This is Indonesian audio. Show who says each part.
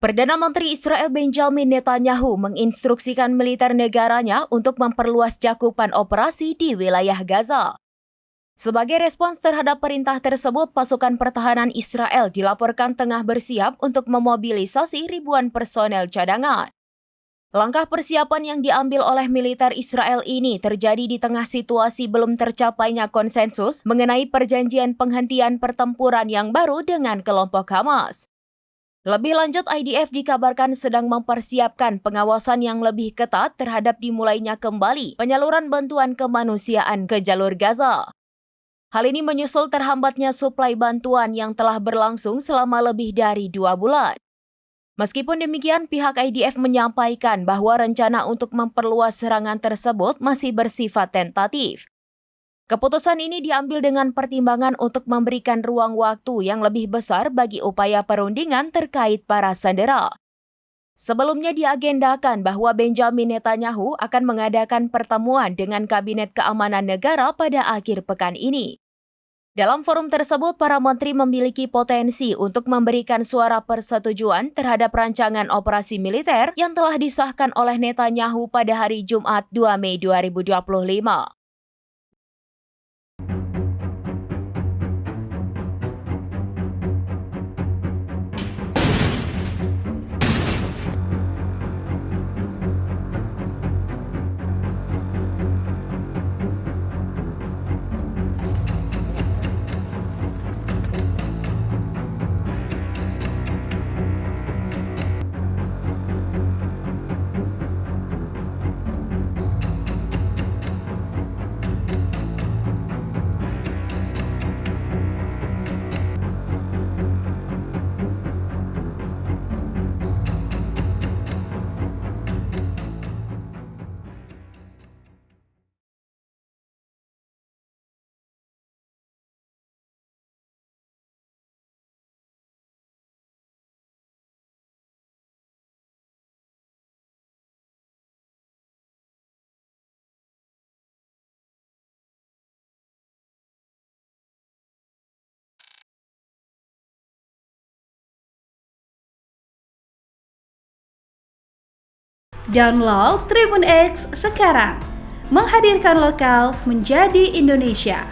Speaker 1: Perdana Menteri Israel Benjamin Netanyahu menginstruksikan militer negaranya untuk memperluas cakupan operasi di wilayah Gaza. Sebagai respons terhadap perintah tersebut, pasukan pertahanan Israel dilaporkan tengah bersiap untuk memobilisasi ribuan personel cadangan. Langkah persiapan yang diambil oleh militer Israel ini terjadi di tengah situasi belum tercapainya konsensus mengenai perjanjian penghentian pertempuran yang baru dengan kelompok Hamas. Lebih lanjut, IDF dikabarkan sedang mempersiapkan pengawasan yang lebih ketat terhadap dimulainya kembali penyaluran bantuan kemanusiaan ke jalur Gaza. Hal ini menyusul terhambatnya suplai bantuan yang telah berlangsung selama lebih dari 2 bulan. Meskipun demikian, pihak IDF menyampaikan bahwa rencana untuk memperluas serangan tersebut masih bersifat tentatif. Keputusan ini diambil dengan pertimbangan untuk memberikan ruang waktu yang lebih besar bagi upaya perundingan terkait para sandera. Sebelumnya diagendakan bahwa Benjamin Netanyahu akan mengadakan pertemuan dengan Kabinet Keamanan Negara pada akhir pekan ini. Dalam forum tersebut, para menteri memiliki potensi untuk memberikan suara persetujuan terhadap rancangan operasi militer yang telah disahkan oleh Netanyahu pada hari Jumat 2 Mei 2025.
Speaker 2: Download Tribun X sekarang, menghadirkan lokal menjadi Indonesia.